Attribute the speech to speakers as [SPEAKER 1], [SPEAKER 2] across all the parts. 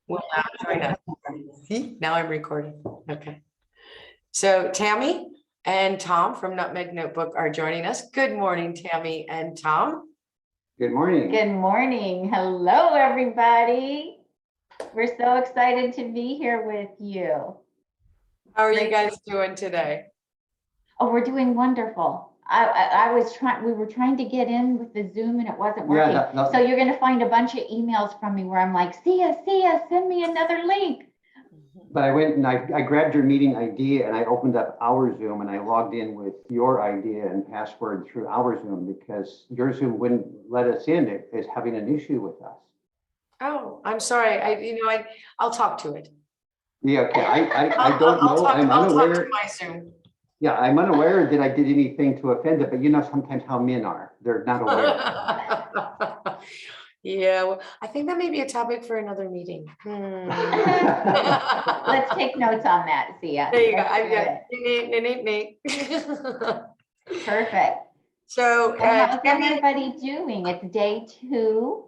[SPEAKER 1] Well, now join us. See, now I'm recording. Okay. So Tami and Tom from Nutmeg Notebook are joining us. Good morning, Tami and Tom.
[SPEAKER 2] Good morning.
[SPEAKER 3] Good morning. Hello, everybody. We're so excited to be here with you.
[SPEAKER 1] How are you guys doing today?
[SPEAKER 3] Oh, we're doing wonderful. We were trying to get in with the Zoom and it wasn't working.
[SPEAKER 2] Yeah,
[SPEAKER 3] So you're going to find a bunch of emails from me where I'm like, see ya, send me another link.
[SPEAKER 2] But I went and I grabbed your meeting ID and I opened up our Zoom and I logged in with your ID and password through our Zoom because your Zoom wouldn't let us in. It is having an issue with us.
[SPEAKER 1] Oh, I'm sorry. I'll talk to it.
[SPEAKER 2] Yeah, okay. I don't know. I'm unaware.
[SPEAKER 1] I'll talk to my Zoom.
[SPEAKER 2] Yeah, I'm unaware that I did anything to offend it, but you know sometimes how men are. They're not aware.
[SPEAKER 1] Yeah, well, I think that may be a topic for another meeting.
[SPEAKER 3] Let's take notes on that, Sia.
[SPEAKER 1] There you go. I've got it.
[SPEAKER 3] Perfect.
[SPEAKER 1] So
[SPEAKER 3] how's everybody doing? It's day 2.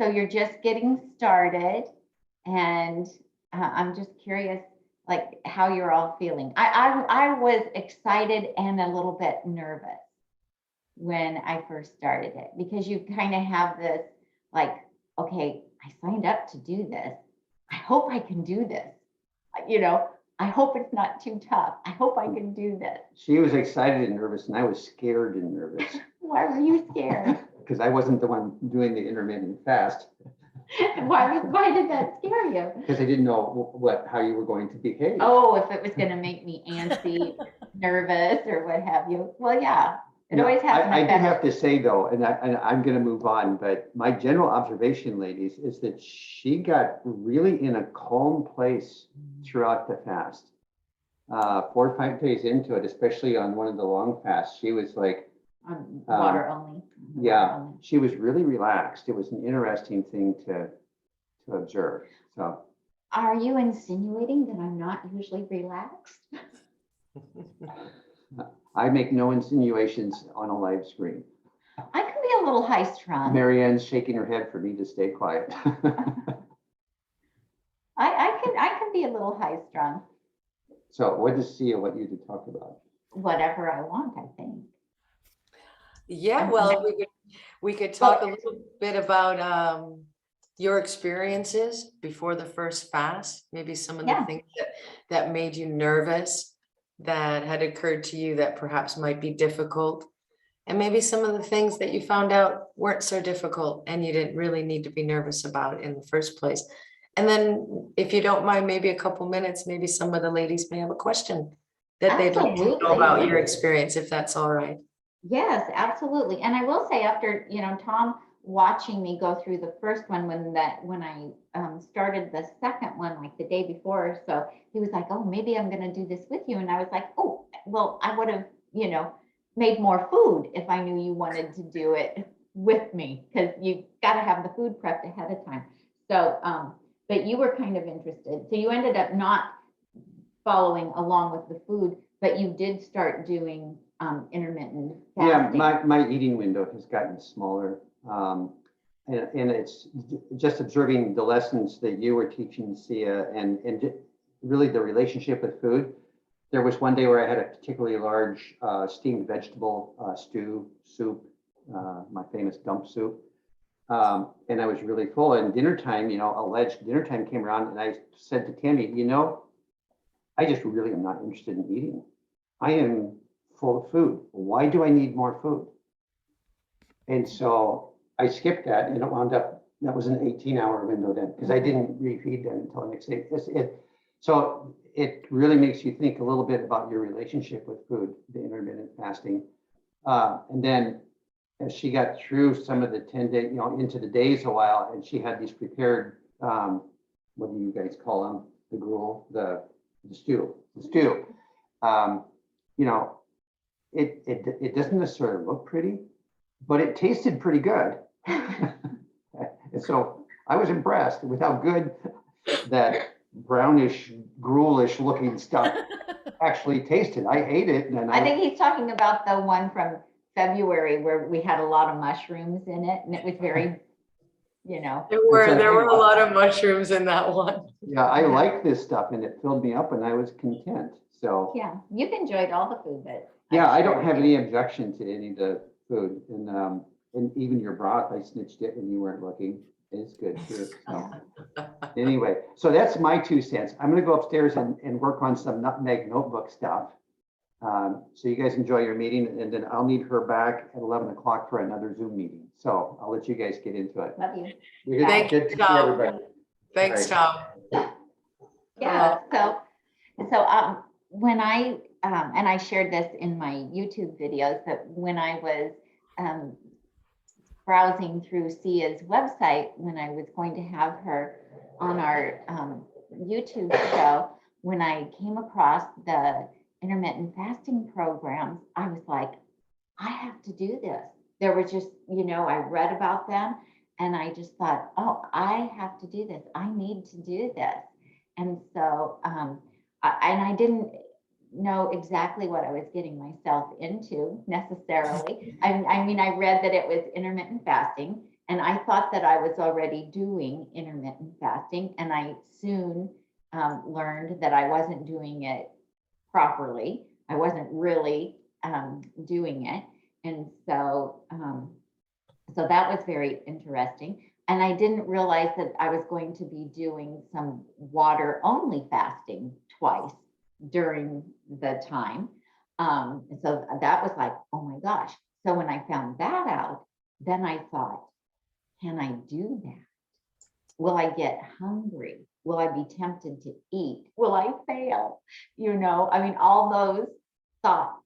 [SPEAKER 3] So you're just getting started. And I'm just curious, like how you're all feeling. I was excited and a little bit nervous when I first started it because you kind of have this like, okay, I signed up to do this. I hope I can do this. You know, I hope it's not too tough. I hope I can do this.
[SPEAKER 2] She was excited and nervous and I was scared and nervous.
[SPEAKER 3] Why were you scared?
[SPEAKER 2] Because I wasn't the one doing the intermittent fast.
[SPEAKER 3] Why did that scare you?
[SPEAKER 2] Because I didn't know how you were going to behave.
[SPEAKER 3] Oh, if it was going to make me antsy, nervous, or what have you. Well, yeah, it always has an effect.
[SPEAKER 2] I do have to say though, and I'm going to move on, but my general observation, ladies, is that she got really in a calm place throughout the fast. 4 or 5 days into it, especially on one of the long fasts, she was like,
[SPEAKER 3] water only.
[SPEAKER 2] Yeah, only. She was really relaxed. It was an interesting thing to observe. So,
[SPEAKER 3] are you insinuating that I'm not usually relaxed?
[SPEAKER 2] I make no insinuations on a live screen.
[SPEAKER 3] I can be a little high strung.
[SPEAKER 2] Marianne's shaking her head for me to stay quiet.
[SPEAKER 3] I can be a little high strung.
[SPEAKER 2] So, what does Sia want you to talk about?
[SPEAKER 3] Whatever I want, I think.
[SPEAKER 1] Yeah, well, we could talk a little bit about your experiences before the first fast, maybe some of the things that made you nervous, that had occurred to you that perhaps might be difficult, and maybe some of the things that you found out weren't so difficult and you didn't really need to be nervous about in the first place. And then if you don't mind, maybe a couple minutes, maybe some of the ladies may have a question that they'd like to know about your experience, if that's all right.
[SPEAKER 3] Yes, absolutely. And I will say, after, Tom watching me go through the first one, when I started the second one, like the day before, so he was like, oh, maybe I'm going to do this with you. And I was like, oh, well, I would have, made more food if I knew you wanted to do it with me, because you got to have the food prepped ahead of time. So, but you were kind of interested. So you ended up not following along with the food, but you did start doing intermittent fasting.
[SPEAKER 2] Yeah, my eating window has gotten smaller. And it's just observing the lessons that you were teaching, Sia, and really the relationship with food. There was one day where I had a particularly large steamed vegetable soup, my famous dump soup. And I was really full. And dinner time, alleged dinner time came around, and I said to Tami, I just really am not interested in eating. I am full of food. Why do I need more food? And so I skipped that, and it wound up, that was an 18-hour window then, because I didn't refeed them until the next day. So it really makes you think a little bit about your relationship with food, the intermittent fasting. And then as she got through some of the 10-day, into the days a while, and she had these prepared, what do you guys call them? The gruel, the stew. It doesn't necessarily look pretty, but it tasted pretty good. And so I was impressed with how good that brownish, gruelish looking stuff actually tasted. I ate it. And
[SPEAKER 3] I think he's talking about the one from February where we had a lot of mushrooms in it, and it was very, you know.
[SPEAKER 1] There were a lot of mushrooms in that one.
[SPEAKER 2] Yeah, I like this stuff and it filled me up and I was content. So
[SPEAKER 3] Yeah, you've enjoyed all the food that.
[SPEAKER 2] yeah, I
[SPEAKER 3] shared
[SPEAKER 2] don't have
[SPEAKER 3] with you.
[SPEAKER 2] any objection to any of the food, and even your broth, I snitched it when you weren't looking. It's good too. So anyway, so that's my 2 cents. I'm gonna go upstairs and work on some Nutmeg Notebook stuff. So you guys enjoy your meeting, and then I'll need her back at 11 o'clock for another Zoom meeting. So I'll let you guys get into it.
[SPEAKER 3] Love you.
[SPEAKER 1] Thank
[SPEAKER 2] Good
[SPEAKER 1] you,
[SPEAKER 2] to see
[SPEAKER 1] Tom.
[SPEAKER 2] everybody.
[SPEAKER 1] Thanks,
[SPEAKER 2] All
[SPEAKER 1] Tom.
[SPEAKER 3] Yeah, so when and I shared this in my YouTube videos, that when I was browsing through Sia's website, when I was going to have her on our YouTube show, when I came across the intermittent fasting programs, I was like, I have to do this. There was just, I read about them and I just thought, oh, I have to do this. I need to do this. And so, I didn't know exactly what I was getting myself into necessarily. I mean, I read that it was intermittent fasting, and I thought that I was already doing intermittent fasting, and I soon learned that I wasn't doing it properly. I wasn't really doing it. And so, so that was very interesting. And I didn't realize that I was going to be doing some water only fasting twice during the time. So that was like, oh my gosh. So when I found that out, then I thought, can I do that? Will I get hungry? Will I be tempted to eat? Will I fail? I mean, all those thoughts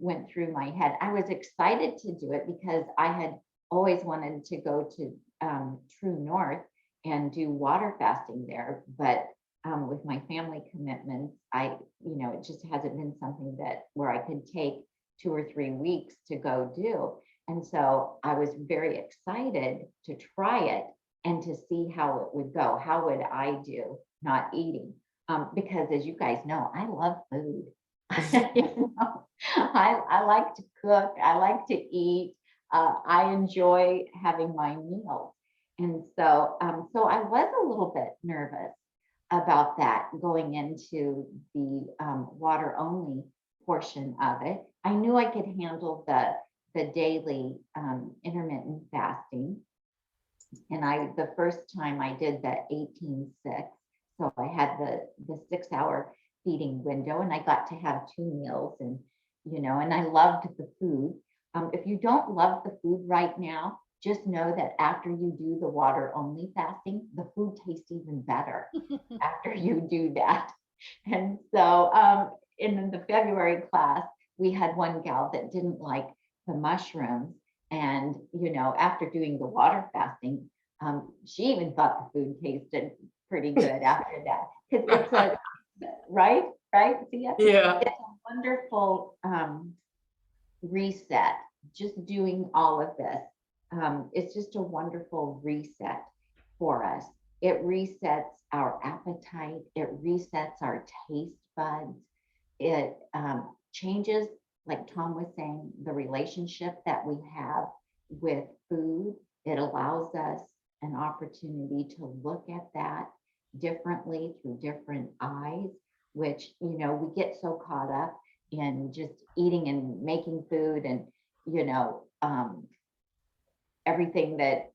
[SPEAKER 3] went through my head. I was excited to do it because I had always wanted to go to True North and do water fasting there. But with my family commitments, it just hasn't been something where I could take 2 or 3 weeks to go do. And so I was very excited to try it and to see how it would go. How would I do not eating? Because as you guys know, I love food. I like to cook. I like to eat. I enjoy having my meals. And so, so I was a little bit nervous about that going into the water only portion of it. I knew I could handle the daily intermittent fasting. And the first time I did the 18-6, so I had the 6-hour feeding window, and I got to have 2 meals, and and I loved the food. If you don't love the food right now, just know that after you do the water only fasting, the food tastes even better after you do that. And so in the February class, we had one gal that didn't like the mushrooms. And, after doing the water fasting, she even thought the food tasted pretty good after that. Because it's a, right? Sia?
[SPEAKER 1] Yeah.
[SPEAKER 3] It's a wonderful reset, just doing all of this. It's just a wonderful reset for us. It resets our appetite. It resets our taste buds. It changes, like Tom was saying, the relationship that we have with food. It allows us an opportunity to look at that differently through different eyes, which, we get so caught up in just eating and making food and, everything that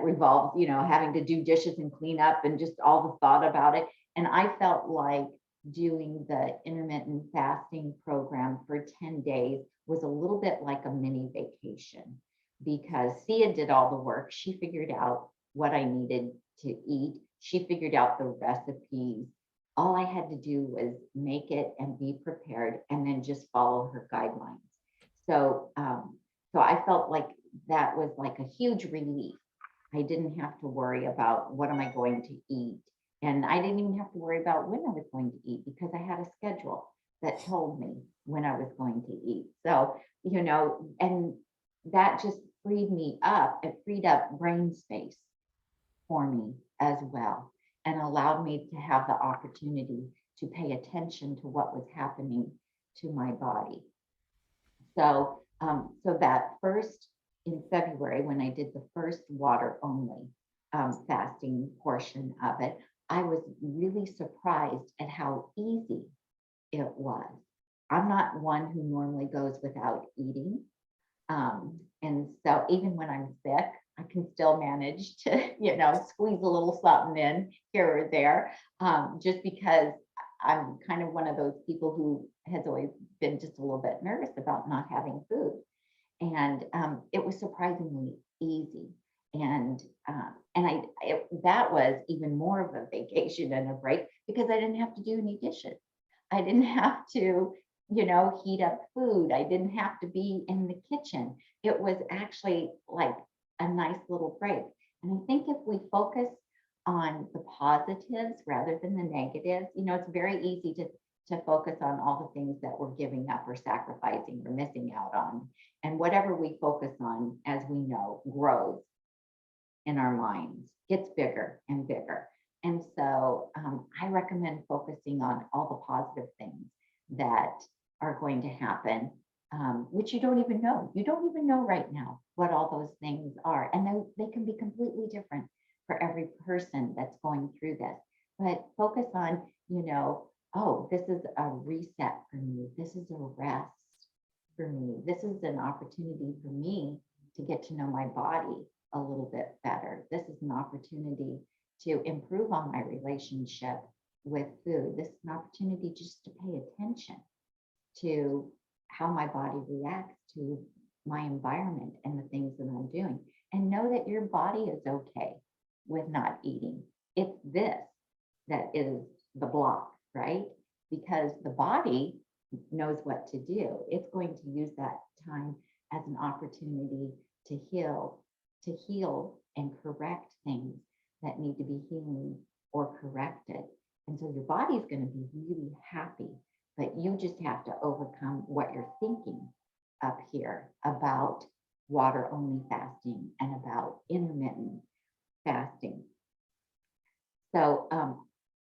[SPEAKER 3] revolves, having to do dishes and clean up and just all the thought about it. And I felt like doing the intermittent fasting program for 10 days was a little bit like a mini vacation, because Sia did all the work. She figured out what I needed to eat. She figured out the recipes. All I had to do was make it and be prepared, and then just follow her guidelines. So, so I felt like that was like a huge relief. I didn't have to worry about what am I going to eat. And I didn't even have to worry about when I was going to eat, because I had a schedule that told me when I was going to eat. So, and that just freed me up. It freed up brain space for me as well, and allowed me to have the opportunity to pay attention to what was happening to my body. So, so that first in February, when I did the first water only fasting portion of it, I was really surprised at how easy it was. I'm not one who normally goes without eating. And so even when I'm sick, I can still manage to, squeeze a little something in here or there, just because I'm kind of one of those people who has always been just a little bit nervous about not having food. And it was surprisingly easy. And that was even more of a vacation and a break because I didn't have to do any dishes. I didn't have to, heat up food. I didn't have to be in the kitchen. It was actually like a nice little break. And I think if we focus on the positives rather than the negatives, it's very easy to focus on all the things that we're giving up or sacrificing or missing out on. And whatever we focus on, as we know, grows in our minds, gets bigger and bigger. And so I recommend focusing on all the positive things that are going to happen, which you don't even know. You don't even know right now what all those things are. And they can be completely different for every person that's going through this. But focus on, oh, this is a reset for me. This is a rest for me. This is an opportunity for me to get to know my body a little bit better. This is an opportunity to improve on my relationship with food. This is an opportunity just to pay attention to how my body reacts to my environment and the things that I'm doing. And know that your body is okay with not eating. It's this that is the block, right? Because the body knows what to do. It's going to use that time as an opportunity to heal and correct things that need to be healed or corrected. And so your body's going to be really happy, but you just have to overcome what you're thinking up here about water only fasting and about intermittent fasting. So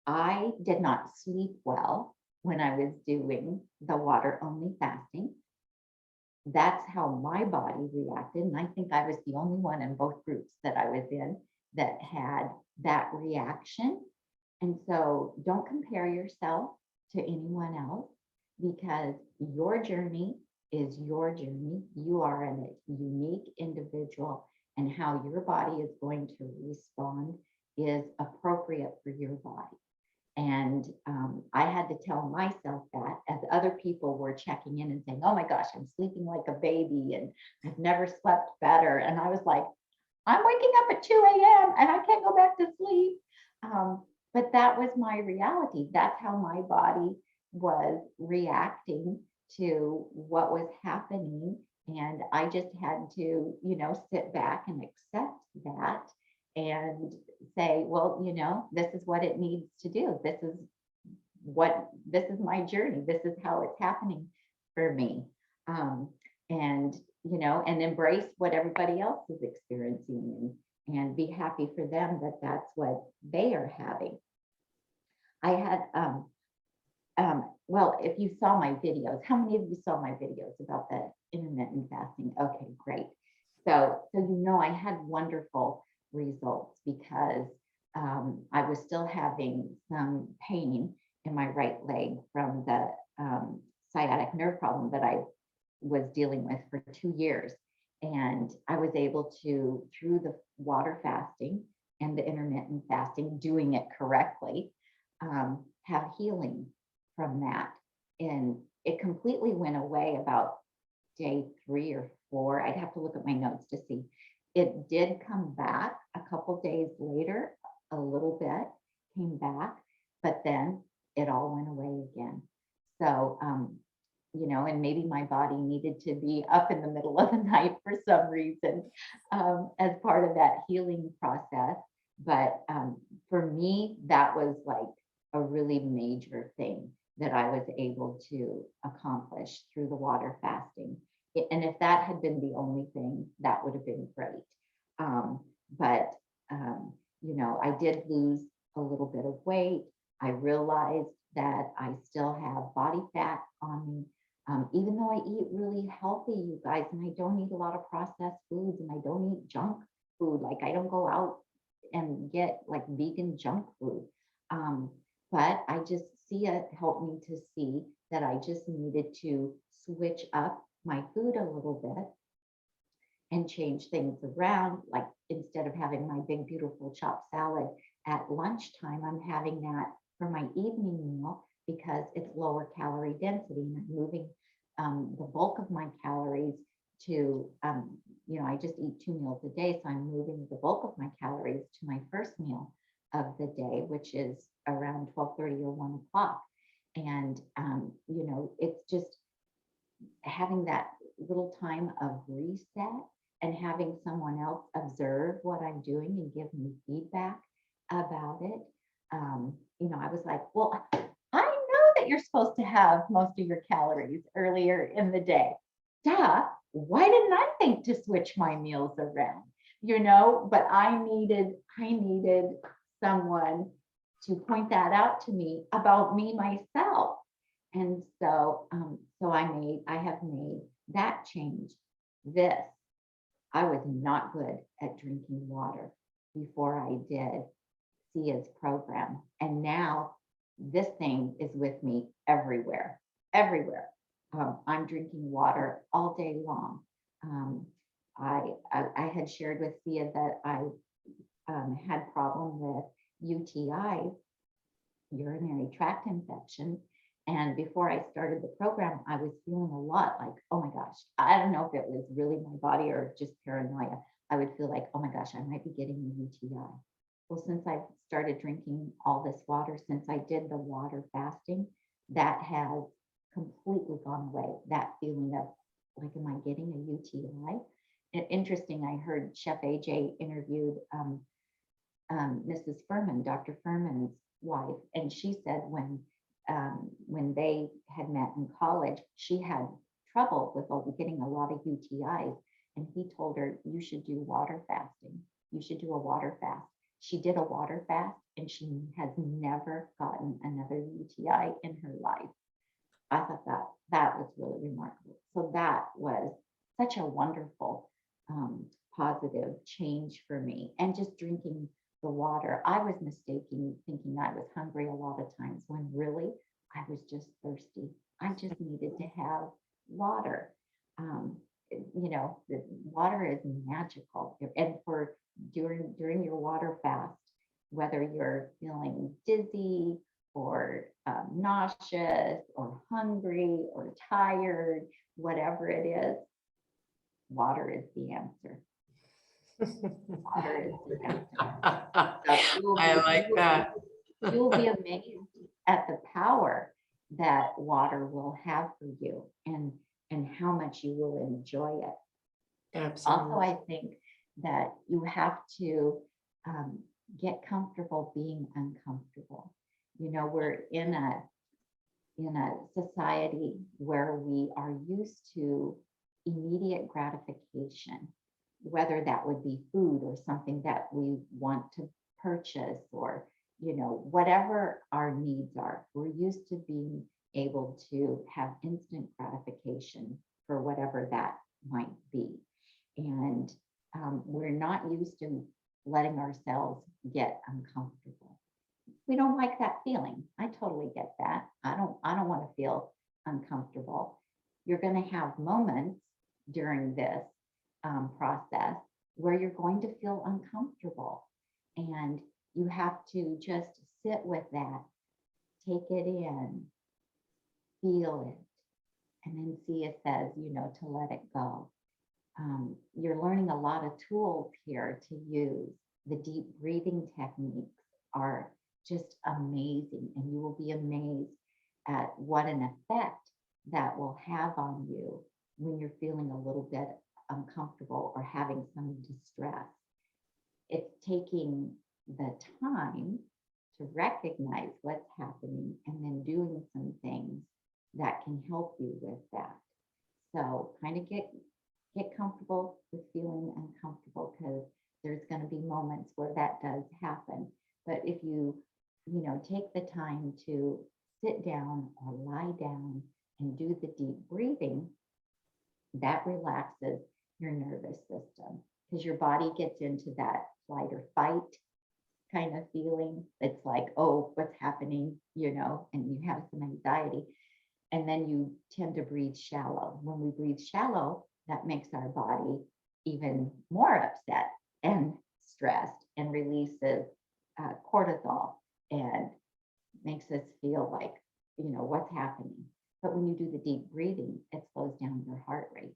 [SPEAKER 3] I did not sleep well when I was doing the water only fasting. That's how my body reacted. And I think I was the only one in both groups that I was in that had that reaction. And so don't compare yourself to anyone else, because your journey is your journey. You are a unique individual, and how your body is going to respond is appropriate for your body. And I had to tell myself that as other people were checking in and saying, oh my gosh, I'm sleeping like a baby and I've never slept better. And I was like, I'm waking up at 2 a.m. and I can't go back to sleep. But that was my reality. That's how my body was reacting to what was happening. And I just had to, sit back and accept that and say, well, this is what it needs to do. This is my journey. This is how it's happening for me. And embrace what everybody else is experiencing and be happy for them that that's what they are having. I had, well, if you saw my videos, how many of you saw my videos about the intermittent fasting? Okay, great. So I had wonderful results because I was still having some pain in my right leg from the sciatic nerve problem that I was dealing with for 2 years. And I was able to, through the water fasting and the intermittent fasting, doing it correctly, have healing from that. And it completely went away about day 3 or 4. I'd have to look at my notes to see. It did come back a couple days later, a little bit came back, but then it all went away again. So, and maybe my body needed to be up in the middle of the night for some reason as part of that healing process. But for me, that was like a really major thing that I was able to accomplish through the water fasting. And if that had been the only thing, that would have been great. But I did lose a little bit of weight. I realized that I still have body fat on me. Even though I eat really healthy, you guys, and I don't eat a lot of processed foods, and I don't eat junk food. Like I don't go out and get like vegan junk food. But I just see it helped me to see that I just needed to switch up my food a little bit and change things around. Like instead of having my big, beautiful chopped salad at lunchtime, I'm having that for my evening meal because it's lower calorie density and I'm moving the bulk of my calories to, I just eat 2 meals a day. So I'm moving the bulk of my calories to my first meal of the day, which is around 12:30 or 1 o'clock. And, it's just having that little time of reset and having someone else observe what I'm doing and give me feedback about it. I was like, well, I know that you're supposed to have most of your calories earlier in the day. Duh, why didn't I think to switch my meals around? But I needed someone to point that out to me about me myself. And so, I have made that change. I was not good at drinking water before I did Sia's program. And now this thing is with me everywhere. I'm drinking water all day long. I had shared with Sia that I had problem with UTI, urinary tract infection. And before I started the program, I was feeling a lot like, oh my gosh, I don't know if it was really my body or just paranoia. I would feel like, oh my gosh, I might be getting a UTI. Well, since I've started drinking all this water, since I did the water fasting, that has completely gone away. That feeling of like, am I getting a UTI? And interesting, I heard Chef AJ interviewed Mrs. Furman, Dr. Furman's wife, and she said when they had met in college, she had trouble with getting a lot of UTIs, and he told her, you should do water fasting. You should do a water fast. She did a water fast, and she has never gotten another UTI in her life. I thought that was really remarkable. So that was such a wonderful positive change for me. And just drinking the water, I was mistaken thinking I was hungry a lot of times when really I was just thirsty. I just needed to have water. The water is magical. And for during your water fast, whether you're feeling dizzy or nauseous or hungry or tired, whatever it is, water is the answer. Water is the answer. So
[SPEAKER 1] I like that.
[SPEAKER 3] You'll be amazed at the power that water will have for you and how much you will enjoy it.
[SPEAKER 1] Absolutely.
[SPEAKER 3] Also, I think that you have to get comfortable being uncomfortable. We're in a society where we are used to immediate gratification, whether that would be food or something that we want to purchase or, whatever our needs are. We're used to being able to have instant gratification for whatever that might be. And we're not used to letting ourselves get uncomfortable. We don't like that feeling. I totally get that. I don't want to feel uncomfortable. You're going to have moments during this process where you're going to feel uncomfortable, and you have to just sit with that, take it in, feel it, and then see it says, to let it go. You're learning a lot of tools here to use. The deep breathing techniques are just amazing, and you will be amazed at what an effect that will have on you when you're feeling a little bit uncomfortable or having some distress. It's taking the time to recognize what's happening and then doing some things that can help you with that. So kind of get comfortable with feeling uncomfortable, because there's going to be moments where that does happen. But if you take the time to sit down or lie down and do the deep breathing, that relaxes your nervous system because your body gets into that flight or fight kind of feeling. It's like, oh, what's happening, and you have some anxiety. And then you tend to breathe shallow. When we breathe shallow, that makes our body even more upset and stressed and releases cortisol and makes us feel like, what's happening. But when you do the deep breathing, it slows down your heart rate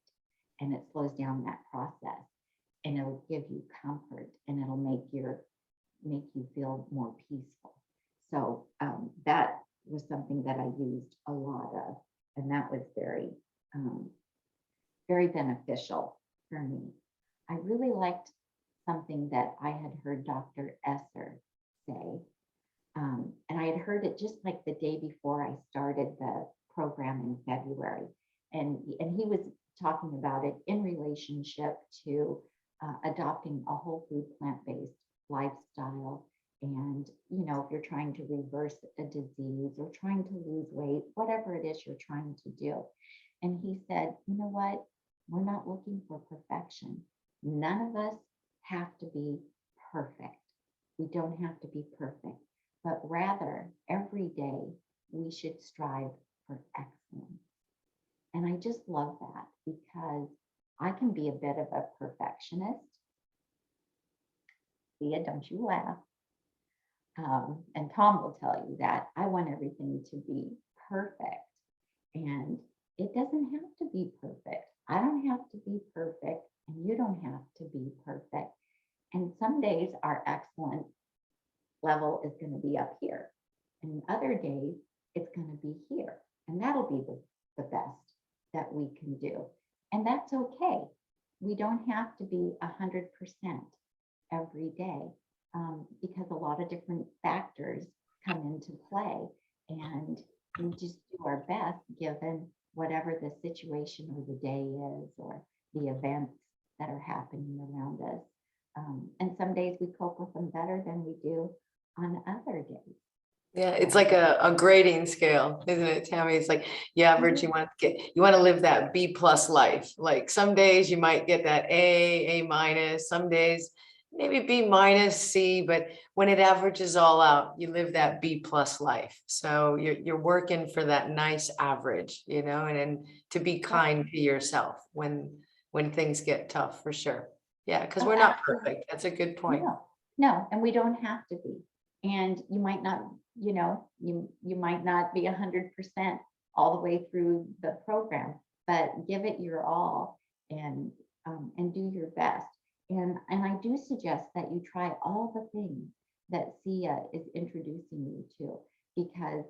[SPEAKER 3] and it slows down that process, and it'll give you comfort, and it'll make you feel more peaceful. So that was something that I used a lot of, and that was very, very beneficial for me. I really liked something that I had heard Dr. Esser say, and I had heard it just like the day before I started the program in February, and he was talking about it in relationship to adopting a whole food plant-based lifestyle. And, if you're trying to reverse a disease or trying to lose weight, whatever it is you're trying to do. And he said, you know what? We're not looking for perfection. None of us have to be perfect. We don't have to be perfect, but rather every day we should strive for excellence. And I just love that because I can be a bit of a perfectionist. Thea, don't you laugh. And Tom will tell you that I want everything to be perfect, and it doesn't have to be perfect. I don't have to be perfect, and you don't have to be perfect. And some days our excellence level is going to be up here, and other days it's going to be here, and that'll be the best that we can do. And that's okay. We don't have to be 100% every day. Because a lot of different factors come into play, and we just do our best given whatever the situation or the day is or the events that are happening around us. And some days we cope with them better than we do on other days.
[SPEAKER 1] Yeah, it's like a grading scale, isn't it, Tami? It's like you average, you want to live that B+ life. Like some days you might get that A minus, some days maybe B-, C, but when it averages all out, you live that B+ life. So you're working for that nice average, and to be kind to yourself when things get tough, for sure. Yeah, because we're not perfect. That's a good point.
[SPEAKER 3] No, and we don't have to be. And you might not, you might not be 100% all the way through the program, but give it your all and do your best. And I do suggest that you try all the things that Sia is introducing you to, because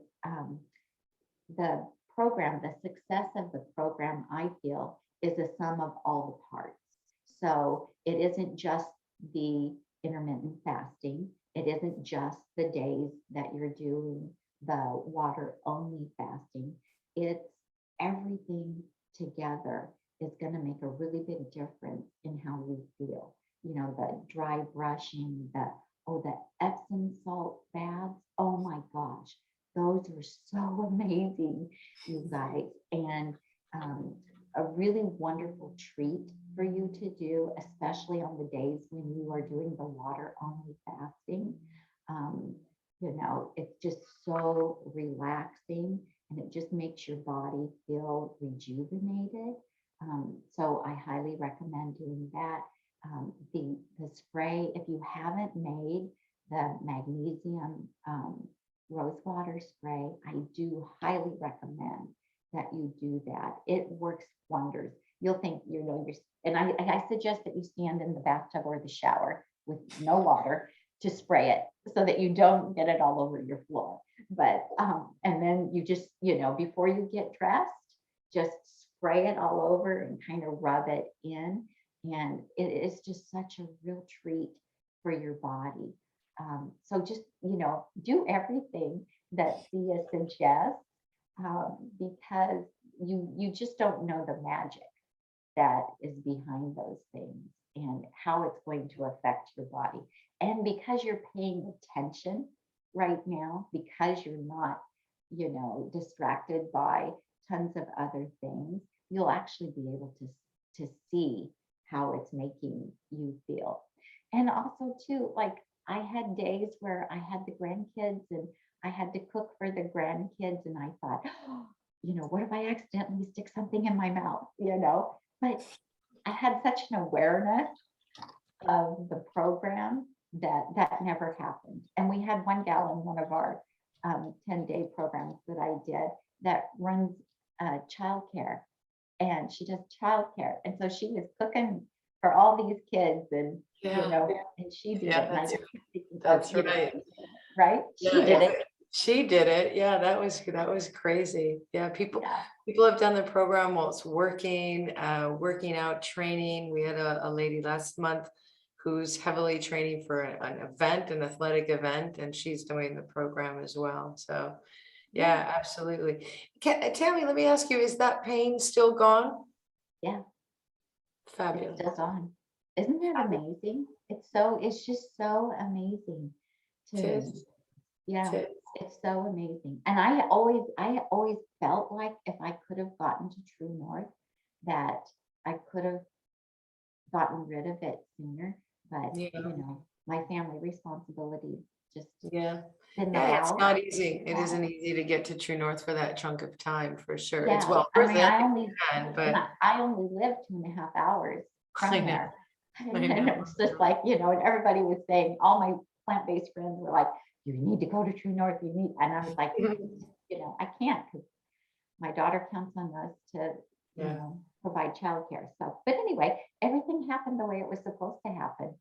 [SPEAKER 3] the program, the success of the program, I feel, is a sum of all the parts. So it isn't just the intermittent fasting. It isn't just the days that you're doing the water only fasting. It's everything together is going to make a really big difference in how you feel. The dry brushing, the Epsom salt baths. Oh my gosh, those are so amazing, you guys. And a really wonderful treat for you to do, especially on the days when you are doing the water only fasting. It's just so relaxing, and it just makes your body feel rejuvenated. So I highly recommend doing that. The spray, if you haven't made the magnesium rose water spray, I do highly recommend that you do that. It works wonders. You'll think, and I suggest that you stand in the bathtub or the shower with no water to spray it so that you don't get it all over your floor. But, and then you just, before you get dressed, just spray it all over and kind of rub it in. And it is just such a real treat for your body. So just, do everything that Sia suggests, because you just don't know the magic that is behind those things and how it's going to affect your body. And because you're paying attention right now, because you're not, distracted by tons of other things, you'll actually be able to see how it's making you feel. And also too, like I had days where I had the grandkids and I had to cook for the grandkids and I thought, oh, what if I accidentally stick something in my mouth, But I had such an awareness of the program that never happened. And we had one gal in one of our 10-day programs that I did that runs childcare, and she does childcare. And so she was cooking for all these kids and, and she did it. And
[SPEAKER 1] That's right.
[SPEAKER 3] Right?
[SPEAKER 1] Yeah,
[SPEAKER 3] She did it.
[SPEAKER 1] She did it. Yeah, that was crazy. Yeah, people have done the program while it's working out, training. We had a lady last month who's heavily training for an athletic event, and she's doing the program as well. So yeah, absolutely. Tami, let me ask you, is that pain still gone?
[SPEAKER 3] Yeah.
[SPEAKER 1] Fabulous.
[SPEAKER 3] It's still gone. Isn't that amazing? It's just so amazing to me. Yeah, it's so amazing. And I always felt like if I could have gotten to True North, that I could have gotten rid of it sooner. But my family responsibility just didn't allow.
[SPEAKER 1] It's not easy. It isn't easy to get to True North for that chunk of time, for sure.
[SPEAKER 3] Yeah.
[SPEAKER 1] It's well
[SPEAKER 3] I
[SPEAKER 1] worth
[SPEAKER 3] mean,
[SPEAKER 1] it.
[SPEAKER 3] I only lived 2.5 hours from there. And it was just like, and everybody was saying, all my plant-based friends were like, you need to go to True North. And I was like, I can't, because my daughter counts on us to, provide childcare. So, but anyway, everything happened the way it was supposed to happen.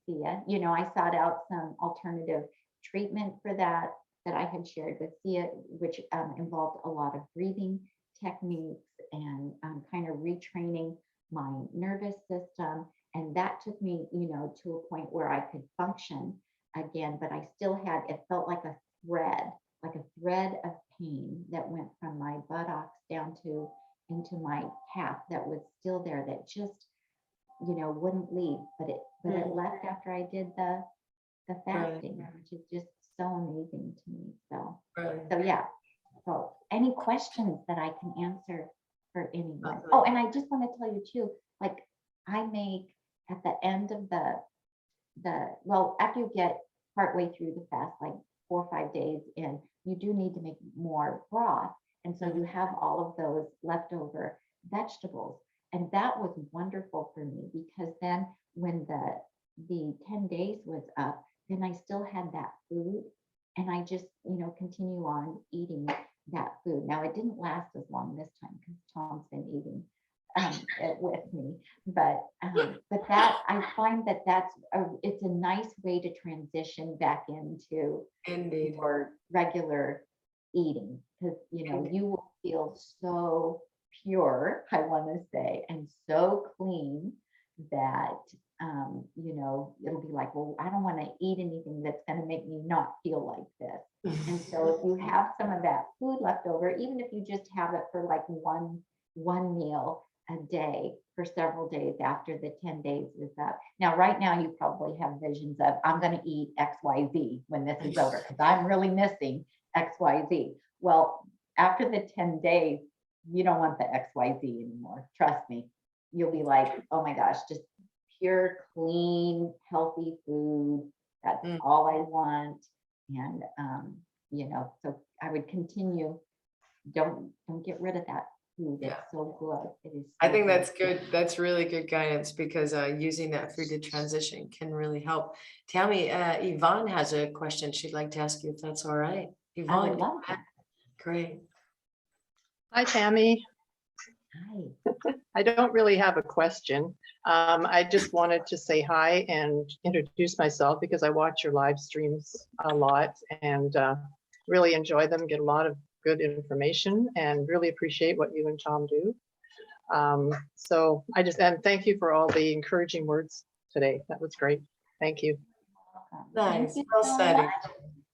[SPEAKER 3] Sia, I sought out some alternative treatment for that I had shared with Sia, which involved a lot of breathing techniques and kind of retraining my nervous system. And that took me, to a point where I could function again, but I still had, it felt like a thread of pain that went from my buttocks down into my calf that was still there, that just, wouldn't leave, but it left after I did the fasting, which is just so amazing to me. So yeah. So any questions that I can answer for anyone? Oh, and I just want to tell you too, like I make at the end of after you get partway through the fast, like 4 or 5 days in, you do need to make more broth. And so you have all of those leftover vegetables. And that was wonderful for me, because then when the 10 days was up, then I still had that food, and I just, continue on eating that food. Now it didn't last as long this time because Tom's been eating it with me, but that I find it's a nice way to transition back into your regular eating, because you will feel so pure, I want to say, and so clean that it'll be like, well, I don't want to eat anything that's going to make me not feel like this. And so if you have some of that food left over, even if you just have it for like one meal a day for several days after the 10 days is up. Now, right now, you probably have visions of, I'm going to eat XYZ when this is over, because I'm really missing XYZ. Well, after the 10 days, you don't want the XYZ anymore. Trust me. You'll be like, oh my gosh, just pure, clean, healthy food. That's all I want. And, so I would continue. Don't get rid of that food. It's so good. It is.
[SPEAKER 1] I think that's good. That's really good guidance, because using that food to transition can really help. Tami, Yvonne has a question she'd like to ask you, if that's all right. Yvonne,
[SPEAKER 3] I would love that.
[SPEAKER 1] Great.
[SPEAKER 4] Hi, Tami.
[SPEAKER 3] Hi.
[SPEAKER 4] I don't really have a question. I just wanted to say hi and introduce myself, because I watch your live streams a lot and really enjoy them, get a lot of good information, and really appreciate what you and Tom do. So and thank you for all the encouraging words today. That was great. Thank you.
[SPEAKER 1] Nice.
[SPEAKER 3] Thank you
[SPEAKER 1] Well
[SPEAKER 3] so
[SPEAKER 1] said.
[SPEAKER 3] much.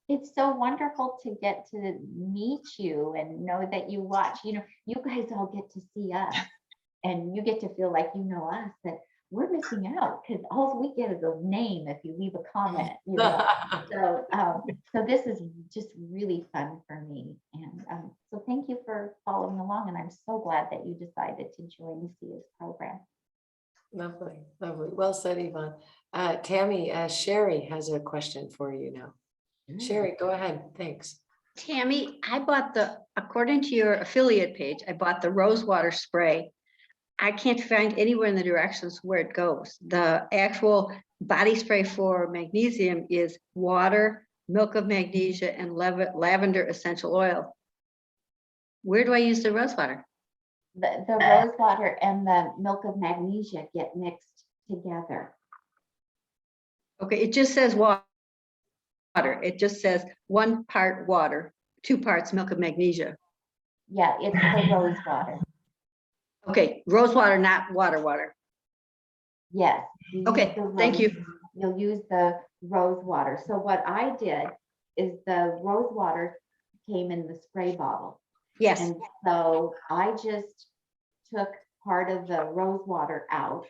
[SPEAKER 3] It's so wonderful to get to meet you and know that you watch. You guys all get to see us, and you get to feel like you know us, that we're missing out, because all we get is a name if you leave a comment. So this is just really fun for me, and so thank you for along, and I'm so glad that you decided to join Sia's program.
[SPEAKER 1] Lovely, lovely. Well said, Yvonne. Tami, Sherry has a question for you now. Sherry, go ahead. Thanks.
[SPEAKER 5] Tami, I bought according to your affiliate page, I bought the rose water spray. I can't find anywhere in the directions where it goes. The actual body spray for magnesium is water, milk of magnesia, and lavender essential oil. Where do I use the rose water?
[SPEAKER 3] The rose water and the milk of magnesia get mixed together.
[SPEAKER 5] Okay, it just says water. It just says 1 part water, 2 parts milk of magnesia.
[SPEAKER 3] Yeah, it's the rose water.
[SPEAKER 5] Okay, rose water, not water.
[SPEAKER 3] Yes. you
[SPEAKER 5] Okay,
[SPEAKER 3] use the
[SPEAKER 5] thank
[SPEAKER 3] rose-
[SPEAKER 5] you.
[SPEAKER 3] You'll use the rose water. So what I did is the rose water came in the spray bottle.
[SPEAKER 5] Yes,
[SPEAKER 3] And so I just took part of the rose water out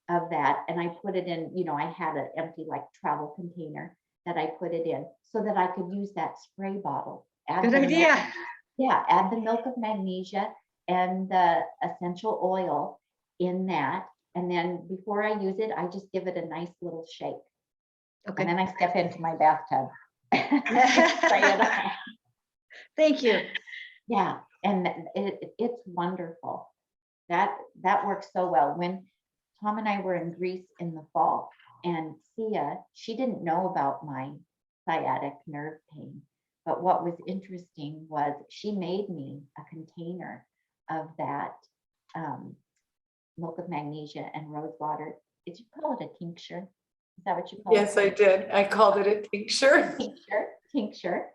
[SPEAKER 3] of that and I put it in, I had an empty like travel container that I put it in so that I could use that spray bottle. Add
[SPEAKER 5] good
[SPEAKER 3] the milk-
[SPEAKER 5] idea.
[SPEAKER 3] Yeah, add the milk of magnesia and the essential oil in that. And then before I use it, I just give it a nice little shake.
[SPEAKER 5] Okay,
[SPEAKER 3] And then I step into my bathtub. Spray it on.
[SPEAKER 5] thank you.
[SPEAKER 3] Yeah, and it's wonderful. That works so well. When Tom and I were in Greece in the fall, and Sia, she didn't know about my sciatic nerve pain. But what was interesting was she made me a container of that milk of magnesia and rose water. Did you call it a tincture? Is that what you call it?
[SPEAKER 1] Yes, I did. I called it a tincture.
[SPEAKER 3] Tincture.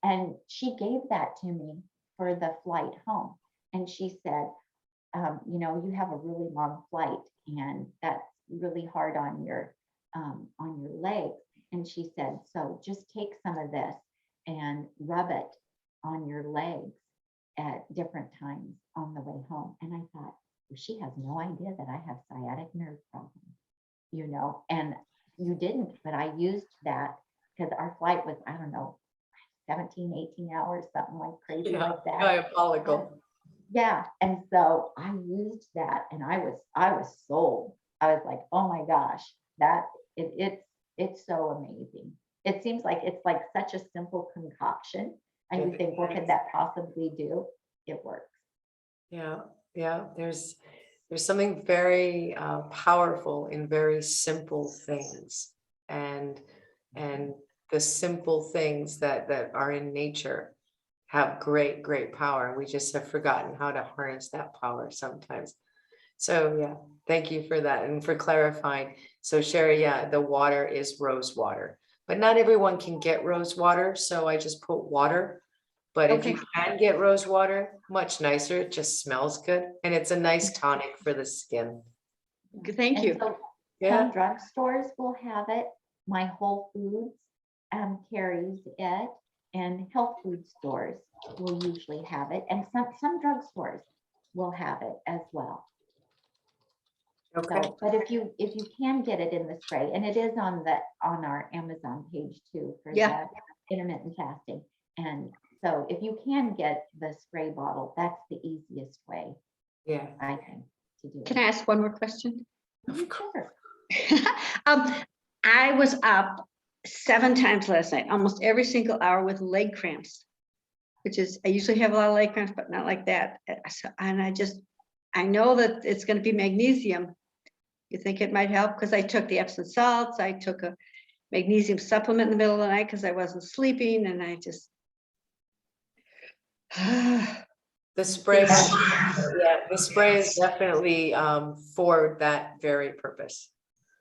[SPEAKER 3] And she gave that to me for the flight home. And she said, you have a really long flight and that's really hard on your legs. And she said, so just take some of this and rub it on your legs at different times on the way home. And I thought, well, she has no idea that I have sciatic nerve problems, and you didn't, but I used that because our flight was, I don't know, 17, 18 hours, something like crazy like that.
[SPEAKER 1] Diabolical.
[SPEAKER 3] Yeah. And so I used that and I was sold. I was like, oh my gosh, it's so amazing. It seems like it's like such a simple concoction. And you think, what could that possibly do? It works.
[SPEAKER 1] Yeah. There's something very powerful in very simple things, and the simple things that are in nature have great power. And we just have forgotten how to harness that power sometimes. So yeah, thank you for that and for clarifying. So Sherry, yeah, the water is rose water, but not everyone can get rose water. So I just put water. But if you can get rose water, much nicer. It just smells good. And it's a nice tonic for the skin.
[SPEAKER 5] Thank
[SPEAKER 3] And
[SPEAKER 5] you.
[SPEAKER 3] so
[SPEAKER 1] Yeah.
[SPEAKER 3] some drugstores will have it. My Whole Foods carries it, and health food stores will usually have it, and some drugstores will have it as well.
[SPEAKER 1] Okay.
[SPEAKER 3] So, but if you can get it in the spray, and it is on our Amazon page too for
[SPEAKER 5] Yeah.
[SPEAKER 3] the intermittent fasting, and so if you can get the spray bottle, that's the easiest way,
[SPEAKER 1] Yeah.
[SPEAKER 3] I think, to do
[SPEAKER 5] Can
[SPEAKER 3] it.
[SPEAKER 5] I ask one more question?
[SPEAKER 3] Sure.
[SPEAKER 5] I was up 7 times last night, almost every single hour with leg cramps, which is, I usually have a lot of leg cramps, but not like that. And I know that it's going to be magnesium. You think it might help? Because I took the Epsom salts, I took a magnesium supplement in the middle of the night because I wasn't sleeping, and I just.
[SPEAKER 1] The spray, yeah, the spray is definitely for that very purpose.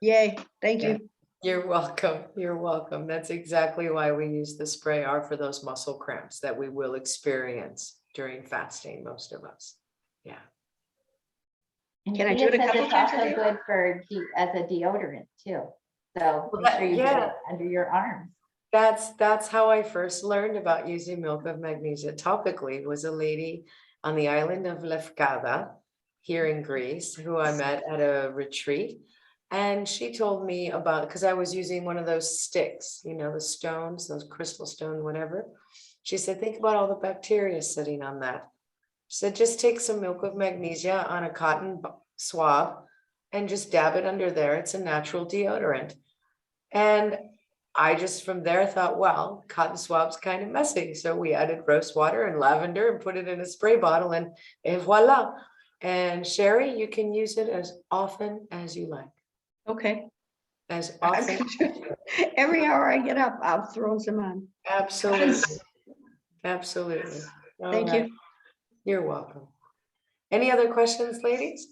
[SPEAKER 5] Yay, thank you.
[SPEAKER 1] You're welcome. You're welcome. That's exactly why we use the spray, are for those muscle cramps that we will experience during fasting, most of us. Yeah.
[SPEAKER 3] And
[SPEAKER 5] Can I
[SPEAKER 3] Tia
[SPEAKER 5] do it a
[SPEAKER 3] says
[SPEAKER 5] couple
[SPEAKER 3] it's
[SPEAKER 5] times a
[SPEAKER 3] also
[SPEAKER 5] day?
[SPEAKER 3] good for as a deodorant too. So
[SPEAKER 1] Well,
[SPEAKER 3] make sure you get
[SPEAKER 1] yeah.
[SPEAKER 3] it under your arms.
[SPEAKER 1] That's how I first learned about using milk of magnesia topically. Was a lady on the island of Lefkada here in Greece who I met at a retreat. And she told me about, because I was using one of those sticks, the stones, those crystal stone, whatever. She said, think about all the bacteria sitting on that. She said, just take some milk with magnesia on a cotton swab and just dab it under there. It's a natural deodorant. And I just from there thought, well, cotton swab's kind of messy. So we added rose water and lavender and put it in a spray bottle and voila. And Sherry, you can use it as often as you like.
[SPEAKER 5] Okay.
[SPEAKER 1] As often.
[SPEAKER 5] Every hour I get up, I'll throw some on.
[SPEAKER 1] Absolutely. Absolutely. All
[SPEAKER 5] Thank
[SPEAKER 1] right.
[SPEAKER 5] you.
[SPEAKER 1] You're welcome. Any other questions, ladies?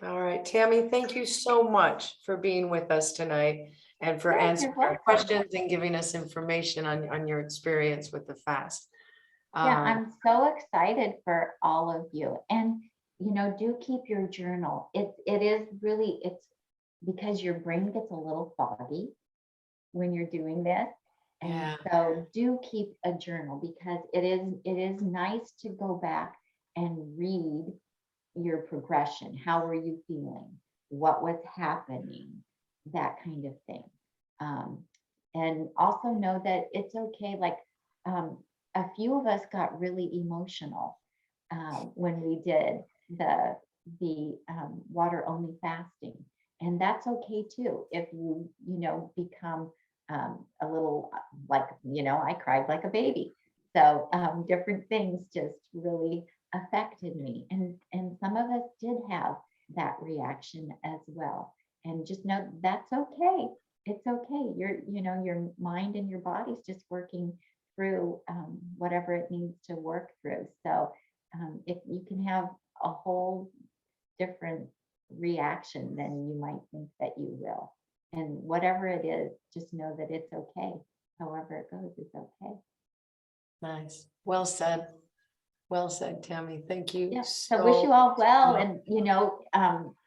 [SPEAKER 1] All right, Tami, thank you so much for being with us tonight and for
[SPEAKER 3] Yeah,
[SPEAKER 1] answering
[SPEAKER 3] you're
[SPEAKER 1] our
[SPEAKER 3] welcome.
[SPEAKER 1] questions and giving us information on your experience with the fast.
[SPEAKER 3] Yeah, I'm so excited for all of you. And, do keep your journal. It is really, it's because your brain gets a little foggy when you're doing this. And
[SPEAKER 1] Yeah.
[SPEAKER 3] so do keep a journal because it is nice to go back and read your progression. How were you feeling? What was happening? That kind of thing. And also know that it's okay. Like a few of us got really emotional when we did the water only fasting, and that's okay too. If you become a little like I cried like a baby. So different things just really affected me, and some of us did have that reaction as well. And just know that's okay. It's okay. Your mind and your body's just working through whatever it needs to work through. So if you can have a whole different reaction than you might think that you will, and whatever it is, just know that it's okay. However it goes, it's okay.
[SPEAKER 1] Nice. Well said. Well said, Tami. Thank you.
[SPEAKER 3] Yeah. So wish you all well. And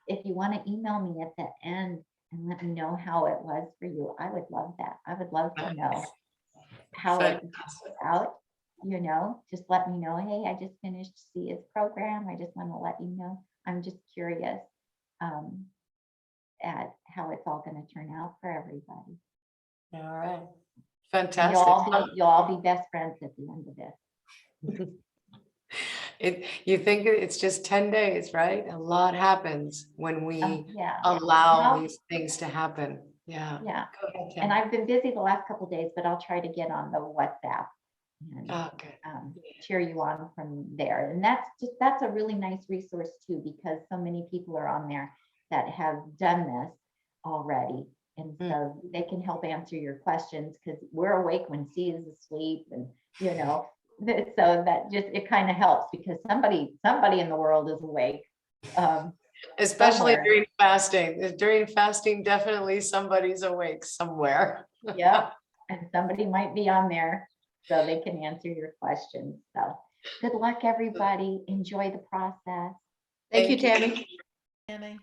[SPEAKER 3] if you want to email me at the end and let me know how it was for you, I would love that. I would love to know how it
[SPEAKER 1] Fantastic.
[SPEAKER 3] out. Just let me know. Hey, I just finished Sia's program. I just want to let you know. I'm just curious at how it's all going to turn out for everybody.
[SPEAKER 1] All right.
[SPEAKER 3] And
[SPEAKER 1] Fantastic.
[SPEAKER 3] you'll all be best friends at the end of this.
[SPEAKER 1] You think it's just 10 days, right? A lot happens when we
[SPEAKER 3] Yeah.
[SPEAKER 1] allow
[SPEAKER 3] Well,
[SPEAKER 1] these things to happen. Yeah.
[SPEAKER 3] Yeah.
[SPEAKER 1] Go ahead,
[SPEAKER 3] And
[SPEAKER 1] Tami.
[SPEAKER 3] I've been busy the last couple of days, but I'll try to get on the WhatsApp and
[SPEAKER 1] Okay.
[SPEAKER 3] cheer you on from there. And that's a really nice resource too, because so many people are on there that have done this already. And so they can help answer your questions because we're awake when C is asleep, and so that just it kind of helps because somebody in the world is awake.
[SPEAKER 1] Especially
[SPEAKER 3] somewhere.
[SPEAKER 1] during fasting. During fasting, definitely somebody's awake somewhere.
[SPEAKER 3] Yep. And somebody might be on there so they can answer your questions. So good luck, everybody. Enjoy the process.
[SPEAKER 5] Thank you, Tami.
[SPEAKER 6] Tami.